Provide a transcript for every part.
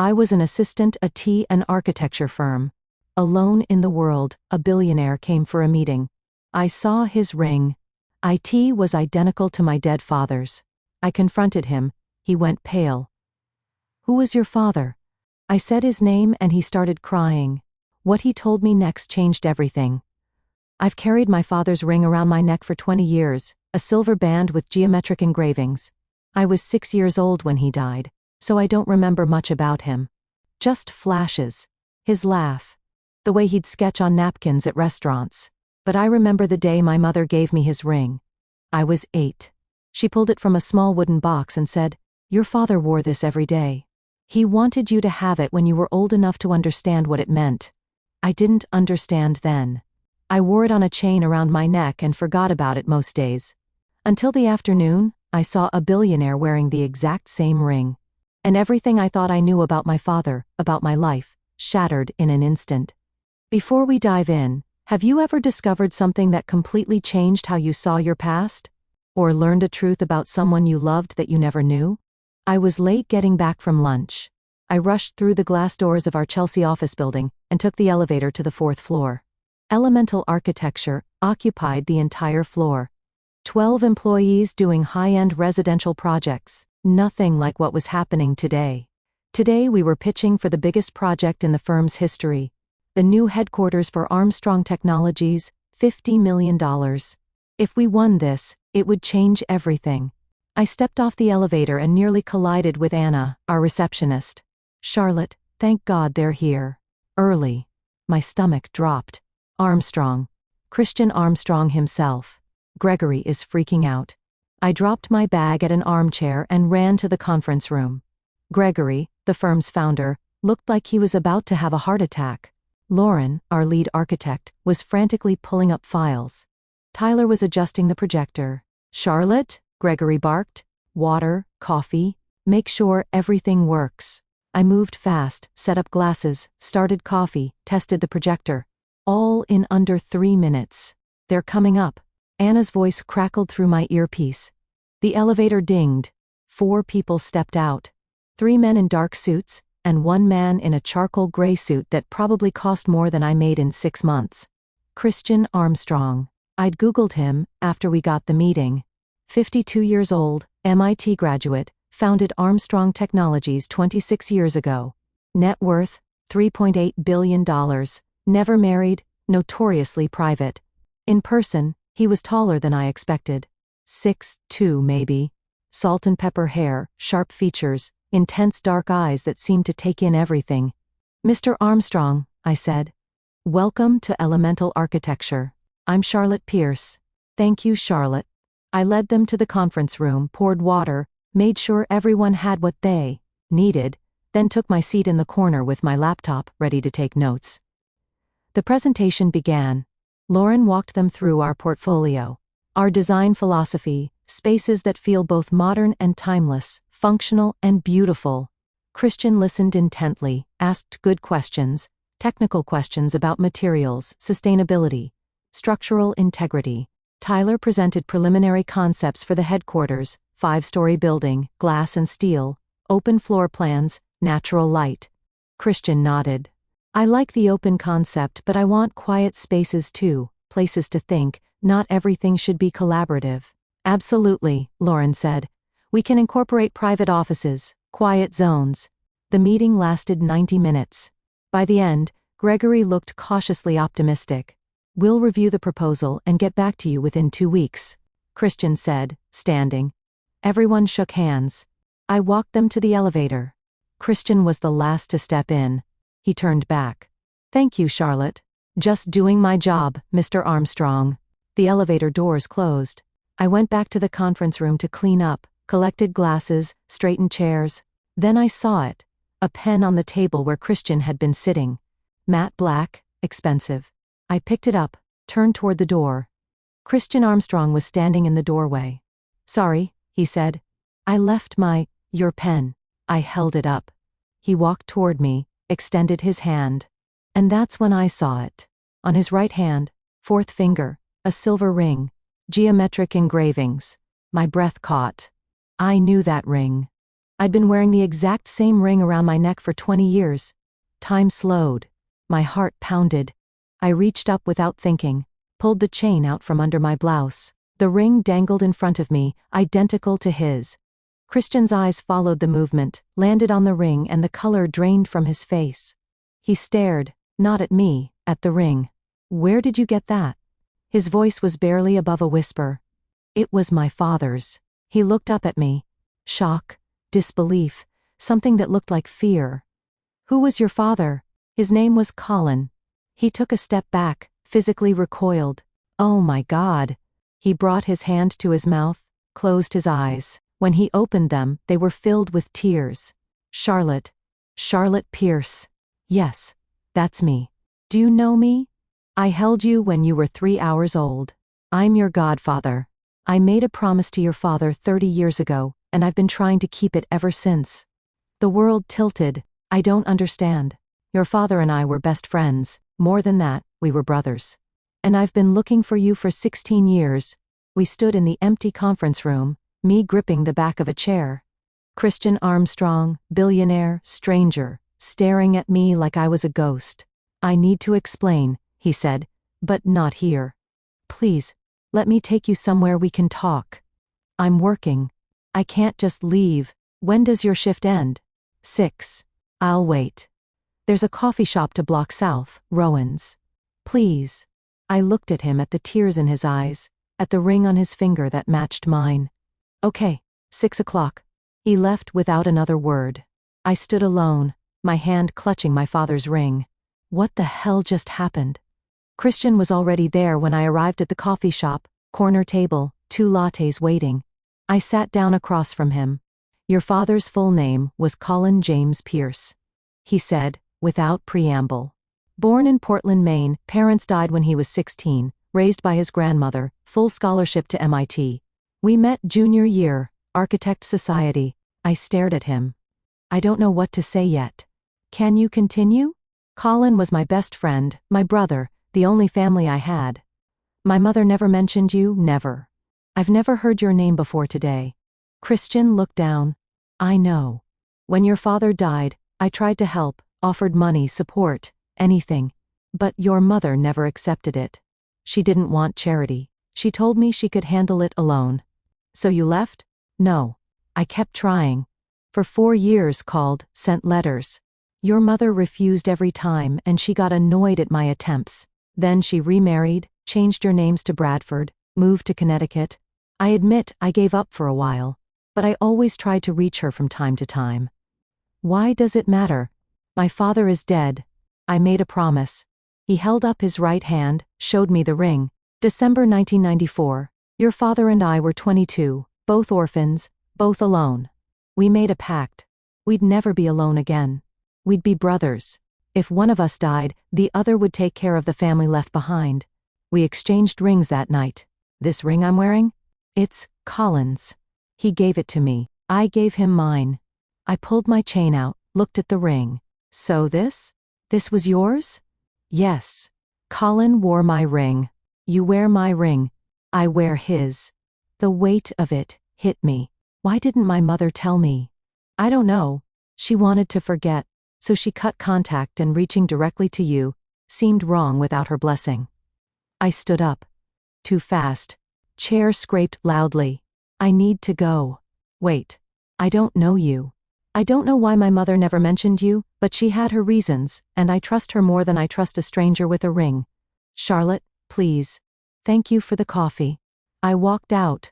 I was an assistant at an architecture firm. Alone in the world, a billionaire came for a meeting. I saw his ring. It was identical to my dead father's. I confronted him. He went pale. "Who was your father?" I said his name and he started crying. What he told me next changed everything. "I've carried my father's ring around my neck for 20 years, a silver band with geometric engravings. I was 6 years old when he died, so I don't remember much about him. Just flashes. His laugh. The way he'd sketch on napkins at restaurants. But I remember the day my mother gave me his ring. I was 8. She pulled it from a small wooden box and said, 'Your father wore this every day. He wanted you to have it when you were old enough to understand what it meant.' I didn't understand then. I wore it on a chain around my neck and forgot about it most days. Until the afternoon, I saw a billionaire wearing the exact same ring. And everything I thought I knew about my father, about my life, shattered in an instant. Before we dive in, have you ever discovered something that completely changed how you saw your past? Or learned a truth about someone you loved that you never knew? I was late getting back from lunch. I rushed through the glass doors of our Chelsea office building and took the elevator to the 4th floor. Elemental Architecture occupied the entire floor. 12 employees doing high-end residential projects, nothing like what was happening today. Today we were pitching for the biggest project in the firm's history. The new headquarters for Armstrong Technologies, $50 million. If we won this, it would change everything. I stepped off the elevator and nearly collided with Anna, our receptionist. "Charlotte, thank God they're here. Early." My stomach dropped. "Armstrong. Christian Armstrong himself. Gregory is freaking out." I dropped my bag at an armchair and ran to the conference room. Gregory, the firm's founder, looked like he was about to have a heart attack. Lauren, our lead architect, was frantically pulling up files. Tyler was adjusting the projector. "Charlotte?" Gregory barked. "Water, coffee. Make sure everything works." I moved fast, set up glasses, started coffee, tested the projector. All in under 3 minutes. "They're coming up." Anna's voice crackled through my earpiece. The elevator dinged. 4 people stepped out. 3 men in dark suits, and 1 man in a charcoal gray suit that probably cost more than I made in 6 months. Christian Armstrong. I'd Googled him after we got the meeting. 52 years old, MIT graduate, founded Armstrong Technologies 26 years ago. Net worth, $3.8 billion. Never married, notoriously private. In person, he was taller than I expected. 6'2" maybe. Salt and pepper hair, sharp features, intense dark eyes that seemed to take in everything. "Mr. Armstrong," I said. "Welcome to Elemental Architecture. I'm Charlotte Pierce." "Thank you, Charlotte." I led them to the conference room, poured water, made sure everyone had what they needed, then took my seat in the corner with my laptop, ready to take notes. The presentation began. Lauren walked them through our portfolio. Our design philosophy, spaces that feel both modern and timeless, functional and beautiful. Christian listened intently, asked good questions, technical questions about materials, sustainability, structural integrity. Tyler presented preliminary concepts for the headquarters, 5-story building, glass and steel, open floor plans, natural light. Christian nodded. "I like the open concept, but I want quiet spaces too, places to think. Not everything should be collaborative." "Absolutely," Lauren said. "We can incorporate private offices, quiet zones." The meeting lasted 90 minutes. By the end, Gregory looked cautiously optimistic. "We'll review the proposal and get back to you within 2 weeks," Christian said, standing. Everyone shook hands. I walked them to the elevator. Christian was the last to step in. He turned back. "Thank you, Charlotte. Just doing my job, Mr. Armstrong." The elevator doors closed. I went back to the conference room to clean up, collected glasses, straightened chairs. Then I saw it. A pen on the table where Christian had been sitting. Matte black, expensive. I picked it up, turned toward the door. Christian Armstrong was standing in the doorway. "Sorry," he said. "I left your pen." I held it up. He walked toward me, extended his hand. And that's when I saw it. On his right hand, 4th finger, a silver ring, geometric engravings. My breath caught. I knew that ring. I'd been wearing the exact same ring around my neck for 20 years. Time slowed. My heart pounded. I reached up without thinking, pulled the chain out from under my blouse. The ring dangled in front of me, identical to his. Christian's eyes followed the movement, landed on the ring, and the color drained from his face. He stared, not at me, at the ring. "Where did you get that?" His voice was barely above a whisper. "It was my father's." He looked up at me. Shock, disbelief, something that looked like fear. "Who was your father?" "His name was Colin." He took a step back, physically recoiled. "Oh my God." He brought his hand to his mouth, closed his eyes. When he opened them, they were filled with tears. "Charlotte. Charlotte Pierce. Yes, that's me. Do you know me? I held you when you were 3 hours old. I'm your godfather. I made a promise to your father 30 years ago, and I've been trying to keep it ever since." The world tilted. "I don't understand. Your father and I were best friends. More than that, we were brothers. And I've been looking for you for 16 years. We stood in the empty conference room, me gripping the back of a chair. Christian Armstrong, billionaire, stranger, staring at me like I was a ghost. "I need to explain," he said, "but not here. Please, let me take you somewhere we can talk. I'm working. I can't just leave. When does your shift end?" 6. "I'll wait. There's a coffee shop to block south, Rowan's. Please." I looked at him, at the tears in his eyes, at the ring on his finger that matched mine. "Okay, 6 o'clock." He left without another word. I stood alone, my hand clutching my father's ring. What the hell just happened? Christian was already there when I arrived at the coffee shop, corner table, 2 lattes waiting. I sat down across from him. "Your father's full name was Colin James Pierce," he said, without preamble. "Born in Portland, Maine, parents died when he was 16, raised by his grandmother, full scholarship to MIT. We met junior year, Architect Society." I stared at him. I don't know what to say yet. "Can you continue?" "Colin was my best friend, my brother, the only family I had." "My mother never mentioned you?" "Never. I've never heard your name before today." Christian looked down. "I know. When your father died, I tried to help, offered money, support, anything. But your mother never accepted it. She didn't want charity. She told me she could handle it alone." "So you left?" "No. I kept trying. For 4 years, called, sent letters. Your mother refused every time, and she got annoyed at my attempts. Then she remarried, changed your names to Bradford, moved to Connecticut. I admit I gave up for a while, but I always tried to reach her from time to time." "Why does it matter?" "My father is dead. I made a promise." He held up his right hand, showed me the ring. "December 1994. Your father and I were 22, both orphans, both alone. We made a pact. We'd never be alone again. We'd be brothers. If one of us died, the other would take care of the family left behind. We exchanged rings that night. This ring I'm wearing? It's Colin's. He gave it to me. I gave him mine." I pulled my chain out, looked at the ring. "So this was yours?" "Yes. Colin wore my ring. You wear my ring. I wear his." The weight of it hit me. Why didn't my mother tell me? "I don't know. She wanted to forget, so she cut contact, and reaching directly to you seemed wrong without her blessing." I stood up. Too fast. Chair scraped loudly. "I need to go." "Wait. I don't know you. I don't know why my mother never mentioned you, but she had her reasons, and I trust her more than I trust a stranger with a ring. Charlotte, please. Thank you for the coffee." I walked out.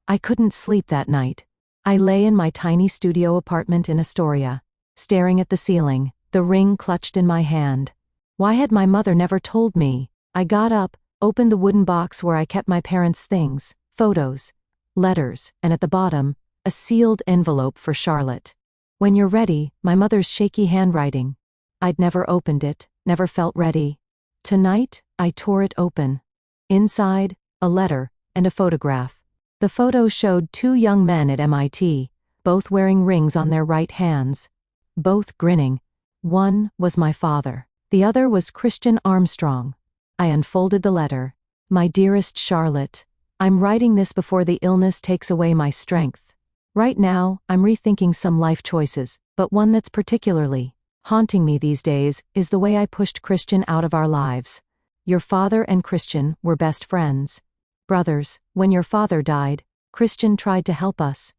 I couldn't sleep that night. I lay in my tiny studio apartment in Astoria, staring at the ceiling, the ring clutched in my hand. Why had my mother never told me? I got up, opened the wooden box where I kept my parents' things, photos, letters, and at the bottom, a sealed envelope for Charlotte. "When you're ready," my mother's shaky handwriting. I'd never opened it, never felt ready. Tonight, I tore it open. Inside, a letter, and a photograph. The photo showed 2 young men at MIT, both wearing rings on their right hands. Both grinning. One was my father. The other was Christian Armstrong. I unfolded the letter. "My dearest Charlotte, I'm writing this before the illness takes away my strength. Right now, I'm rethinking some life choices, but one that's particularly haunting me these days is the way I pushed Christian out of our lives. Your father and Christian were best friends. Brothers. When your father died, Christian tried to help us.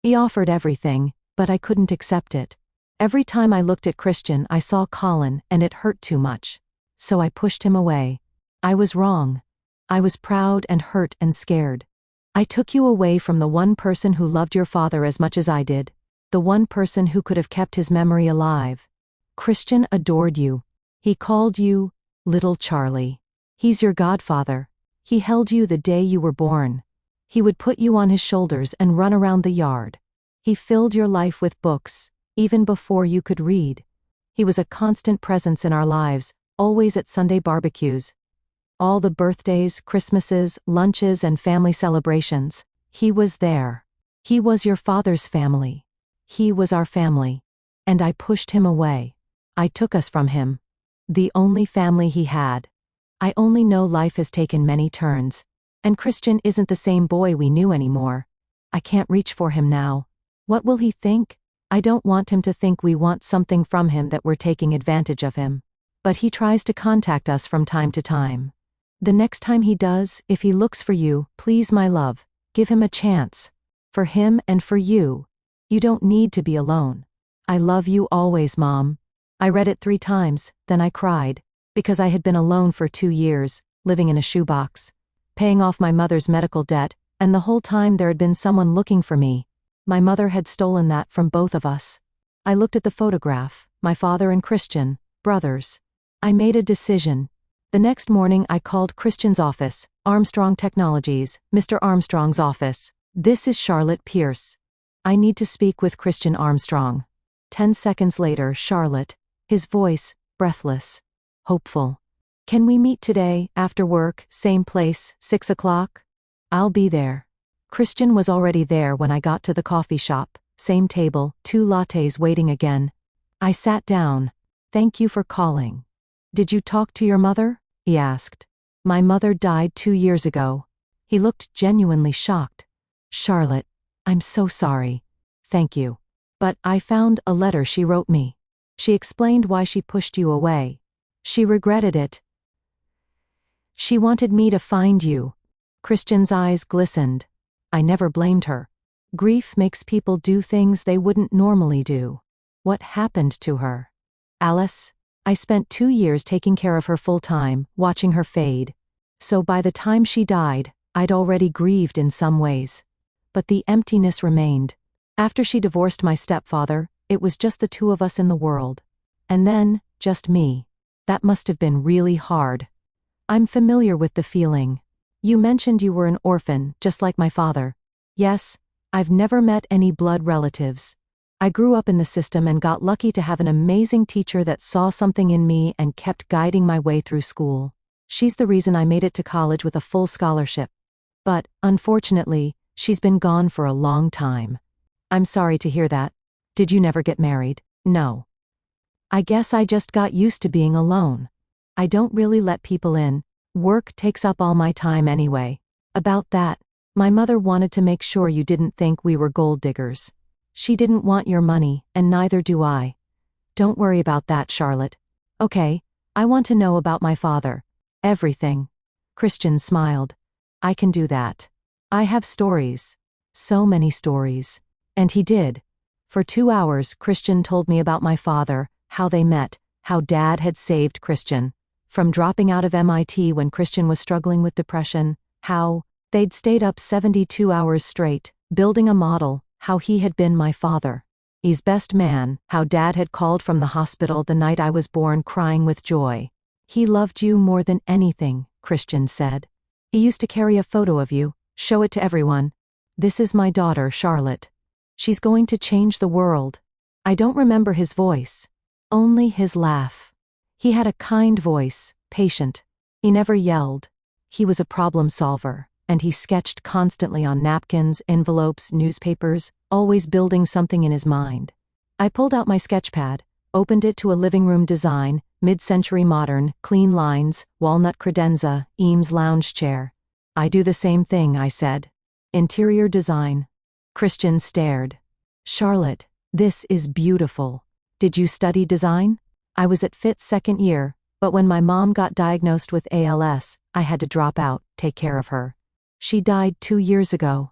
He offered everything, but I couldn't accept it. Every time I looked at Christian, I saw Colin, and it hurt too much. So I pushed him away. I was wrong. I was proud and hurt and scared. I took you away from the one person who loved your father as much as I did, the one person who could have kept his memory alive. Christian adored you. He called you Little Charlie. He's your godfather. He held you the day you were born. He would put you on his shoulders and run around the yard. He filled your life with books, even before you could read. He was a constant presence in our lives, always at Sunday barbecues. All the birthdays, Christmases, lunches, and family celebrations. He was there. He was your father's family. He was our family. And I pushed him away. I took us from him. The only family he had. I only know life has taken many turns. And Christian isn't the same boy we knew anymore. I can't reach for him now. What will he think? I don't want him to think we want something from him, that we're taking advantage of him. But he tries to contact us from time to time. The next time he does, if he looks for you, please, my love, give him a chance. For him and for you. You don't need to be alone. I love you always, Mom. I read it 3 times, then I cried. Because I had been alone for 2 years, living in a shoebox, paying off my mother's medical debt, and the whole time there had been someone looking for me. My mother had stolen that from both of us. I looked at the photograph, my father and Christian, brothers. I made a decision. The next morning I called Christian's office, Armstrong Technologies, Mr. Armstrong's office. This is Charlotte Pierce. I need to speak with Christian Armstrong. 10 seconds later, Charlotte, his voice, breathless, hopeful. Can we meet today, after work, same place, 6 o'clock? I'll be there. Christian was already there when I got to the coffee shop, same table, 2 lattes waiting again. I sat down. Thank you for calling. Did you talk to your mother? He asked. My mother died 2 years ago. He looked genuinely shocked. Charlotte, I'm so sorry. Thank you. But I found a letter she wrote me. She explained why she pushed you away. She regretted it. She wanted me to find you. Christian's eyes glistened. I never blamed her. Grief makes people do things they wouldn't normally do. What happened to her? Alice? I spent 2 years taking care of her full-time, watching her fade. So by the time she died, I'd already grieved in some ways. But the emptiness remained. After she divorced my stepfather, it was just the 2 of us in the world. And then, just me. That must have been really hard. I'm familiar with the feeling. You mentioned you were an orphan, just like my father. Yes, I've never met any blood relatives. I grew up in the system and got lucky to have an amazing teacher that saw something in me and kept guiding my way through school. She's the reason I made it to college with a full scholarship. But, unfortunately, she's been gone for a long time. I'm sorry to hear that. Did you never get married? No. I guess I just got used to being alone. I don't really let people in. Work takes up all my time anyway. About that, my mother wanted to make sure you didn't think we were gold diggers. She didn't want your money, and neither do I. Don't worry about that, Charlotte. Okay, I want to know about my father. Everything. Christian smiled. I can do that. I have stories. So many stories. And he did. For 2 hours, Christian told me about my father, how they met, how Dad had saved Christian. From dropping out of MIT when Christian was struggling with depression, how they'd stayed up 72 hours straight, building a model, how he had been my father. He's best man, how Dad had called from the hospital the night I was born crying with joy. He loved you more than anything, Christian said. He used to carry a photo of you, show it to everyone. This is my daughter, Charlotte. She's going to change the world. I don't remember his voice. Only his laugh. He had a kind voice, patient. He never yelled. He was a problem solver. And he sketched constantly on napkins, envelopes, newspapers, always building something in his mind. I pulled out my sketchpad, opened it to a living room design, mid-century modern, clean lines, walnut credenza, Eames lounge chair. I do the same thing, I said. Interior design. Christian stared. Charlotte, this is beautiful. Did you study design? I was at FIT's second year, but when my mom got diagnosed with ALS, I had to drop out, take care of her. She died 2 years ago.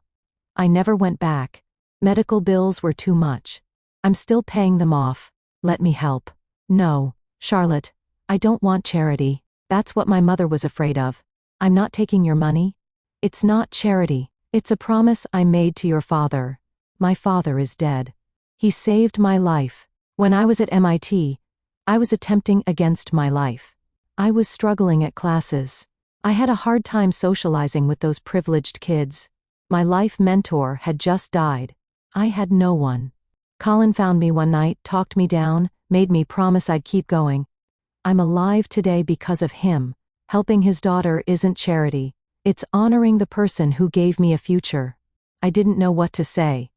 I never went back. Medical bills were too much. I'm still paying them off. Let me help. No, Charlotte, I don't want charity. That's what my mother was afraid of. I'm not taking your money. It's not charity. It's a promise I made to your father. My father is dead. He saved my life. When I was at MIT, I was attempting against my life. I was struggling at classes. I had a hard time socializing with those privileged kids. My life mentor had just died. I had no one. Colin found me one night, talked me down, made me promise I'd keep going. I'm alive today because of him. Helping his daughter isn't charity. It's honoring the person who gave me a future. I didn't know what to say.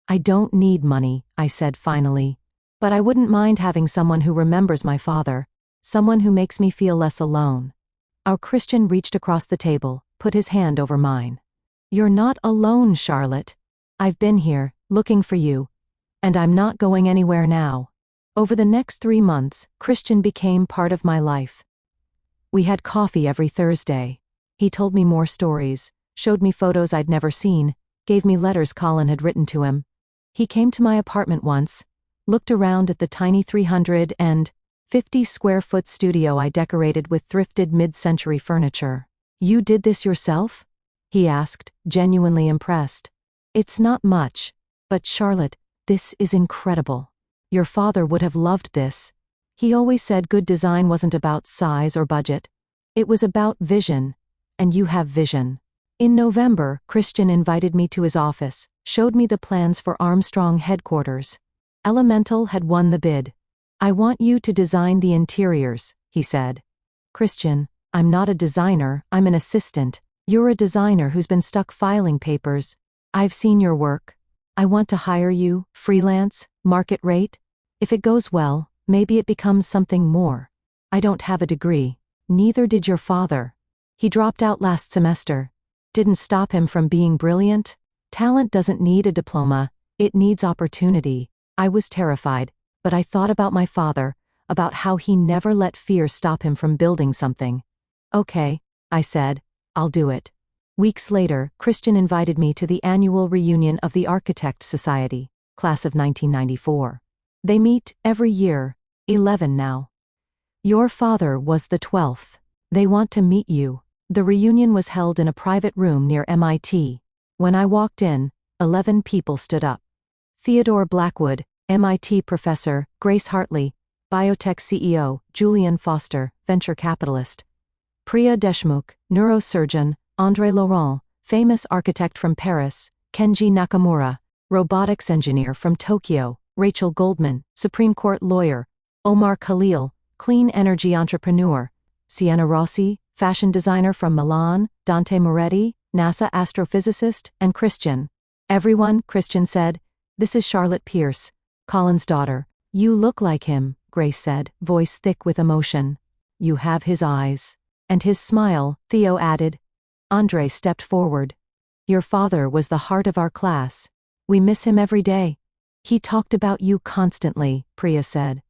I don't need money, I said finally. But I wouldn't mind having someone who remembers my father, someone who makes me feel less alone. Our Christian reached across the table, put his hand over mine. You're not alone, Charlotte. I've been here, looking for you. And I'm not going anywhere now. Over the next 3 months, Christian became part of my life. We had coffee every Thursday. He told me more stories, showed me photos I'd never seen, gave me letters Colin had written to him. He came to my apartment once, looked around at the tiny 350-square-foot studio I decorated with thrifted mid-century furniture. You did this yourself? He asked, genuinely impressed. It's not much, but Charlotte, this is incredible. Your father would have loved this. He always said good design wasn't about size or budget. It was about vision, and you have vision. In November, Christian invited me to his office, showed me the plans for Armstrong headquarters. Elemental had won the bid. I want you to design the interiors, he said. Christian, I'm not a designer, I'm an assistant. You're a designer who's been stuck filing papers. I've seen your work. I want to hire you, freelance, market rate. If it goes well, maybe it becomes something more. I don't have a degree. Neither did your father. He dropped out last semester. Didn't stop him from being brilliant. Talent doesn't need a diploma, it needs opportunity. I was terrified, but I thought about my father, about how he never let fear stop him from building something. Okay, I said, I'll do it. Weeks later, Christian invited me to the annual reunion of the Architect Society, class of 1994. They meet every year, 11 now. Your father was the 12th. They want to meet you. The reunion was held in a private room near MIT. When I walked in, 11 people stood up. Theodore Blackwood, MIT professor, Grace Hartley, biotech CEO, Julian Foster, venture capitalist. Priya Deshmukh, neurosurgeon, André Laurent, famous architect from Paris, Kenji Nakamura, robotics engineer from Tokyo, Rachel Goldman, Supreme Court lawyer, Omar Khalil, clean energy entrepreneur, Sienna Rossi, fashion designer from Milan, Dante Moretti, NASA astrophysicist, and Christian. Everyone, Christian said, this is Charlotte Pierce, Colin's daughter. You look like him, Grace said, voice thick with emotion. You have his eyes. And his smile, Theo added. Andre stepped forward. Your father was the heart of our class. We miss him every day. He talked about you constantly, Priya said.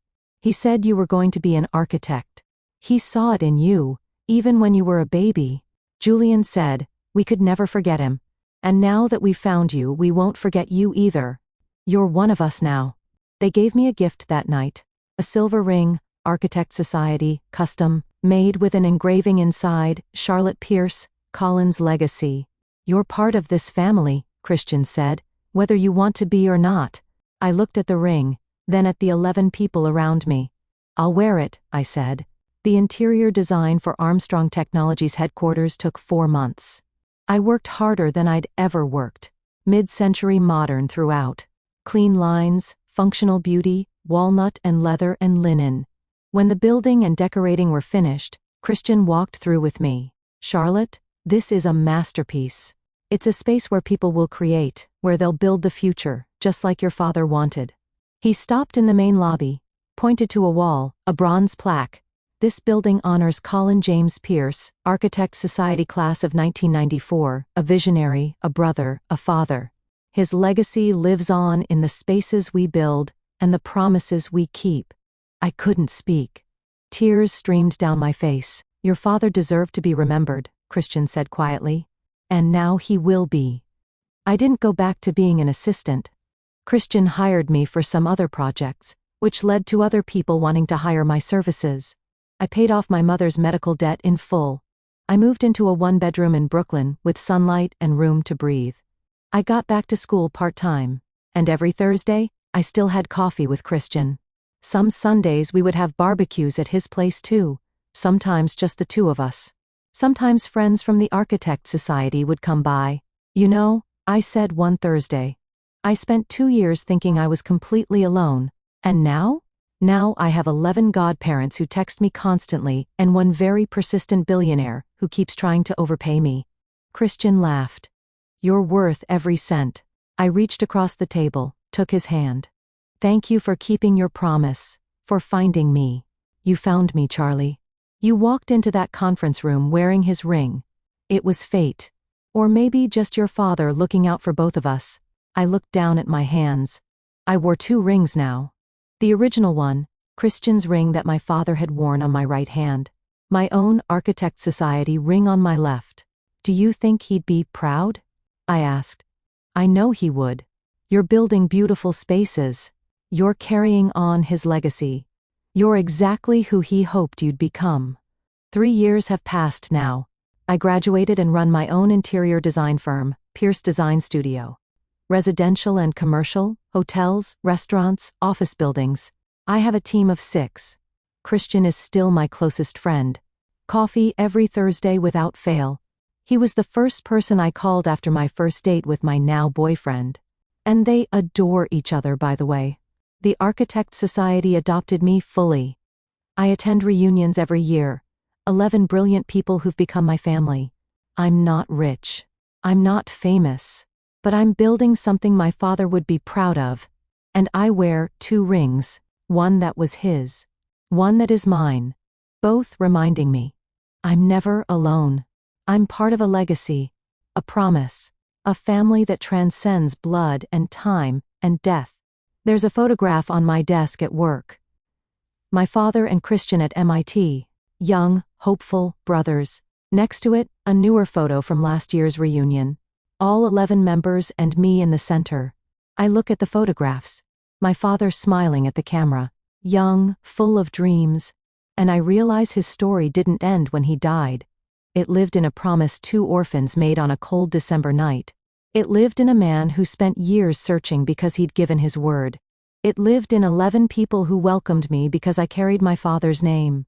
He said you were going to be an architect. He saw it in you, even when you were a baby. Julian said, we could never forget him. And now that we've found you, we won't forget you either. You're one of us now. They gave me a gift that night. A silver ring, Architect Society, custom, made with an engraving inside, Charlotte Pierce, Colin's legacy. You're part of this family, Christian said, whether you want to be or not. I looked at the ring, then at the 11 people around me. I'll wear it, I said. The interior design for Armstrong Technologies headquarters took 4 months. I worked harder than I'd ever worked. Mid-century modern throughout. Clean lines, functional beauty, walnut and leather and linen. When the building and decorating were finished, Christian walked through with me. Charlotte, this is a masterpiece. It's a space where people will create, where they'll build the future, just like your father wanted. He stopped in the main lobby, pointed to a wall, a bronze plaque. This building honors Colin James Pierce, Architect Society class of 1994, a visionary, a brother, a father. His legacy lives on in the spaces we build and the promises we keep. I couldn't speak. Tears streamed down my face. Your father deserved to be remembered, Christian said quietly. And now he will be. I didn't go back to being an assistant. Christian hired me for some other projects, which led to other people wanting to hire my services. I paid off my mother's medical debt in full. I moved into a one-bedroom in Brooklyn with sunlight and room to breathe. I got back to school part-time, and every Thursday, I still had coffee with Christian. Some Sundays we would have barbecues at his place too, sometimes just the two of us. Sometimes friends from the Architect Society would come by. You know, I said one Thursday, I spent 2 years thinking I was completely alone, and now? Now I have 11 godparents who text me constantly and one very persistent billionaire who keeps trying to overpay me. Christian laughed. You're worth every cent. I reached across the table, took his hand. Thank you for keeping your promise, for finding me. You found me, Charlie. You walked into that conference room wearing his ring. It was fate. Or maybe just your father looking out for both of us. I looked down at my hands. I wore 2 rings now. The original one, Christian's ring that my father had worn on my right hand. My own Architect Society ring on my left. Do you think he'd be proud? I asked. I know he would. You're building beautiful spaces. You're carrying on his legacy. You're exactly who he hoped you'd become. 3 years have passed now. I graduated and run my own interior design firm, Pierce Design Studio. Residential and commercial, hotels, restaurants, office buildings. I have a team of 6. Christian is still my closest friend. Coffee every Thursday without fail. He was the first person I called after my first date with my now boyfriend. And they adore each other, by the way. The Architect Society adopted me fully. I attend reunions every year. 11 brilliant people who've become my family. I'm not rich. I'm not famous. But I'm building something my father would be proud of. And I wear 2 rings, one that was his, one that is mine, both reminding me, I'm never alone. I'm part of a legacy, a promise, a family that transcends blood and time and death. There's a photograph on my desk at work. My father and Christian at MIT, young, hopeful brothers. Next to it, a newer photo from last year's reunion. All 11 members and me in the center. I look at the photographs. My father smiling at the camera, young, full of dreams, and I realize his story didn't end when he died. It lived in a promise 2 orphans made on a cold December night. It lived in a man who spent years searching because he'd given his word. It lived in 11 people who welcomed me because I carried my father's name.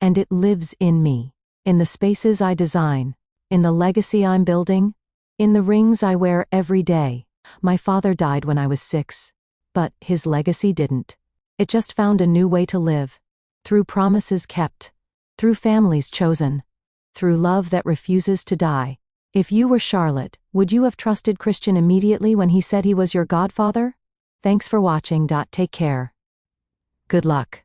And it lives in me, in the spaces I design, in the legacy I'm building, in the rings I wear every day. My father died when I was 6. But his legacy didn't. It just found a new way to live. Through promises kept. Through families chosen. Through love that refuses to die. If you were Charlotte, would you have trusted Christian immediately when he said he was your godfather? Thanks for watching. Take care. Good luck.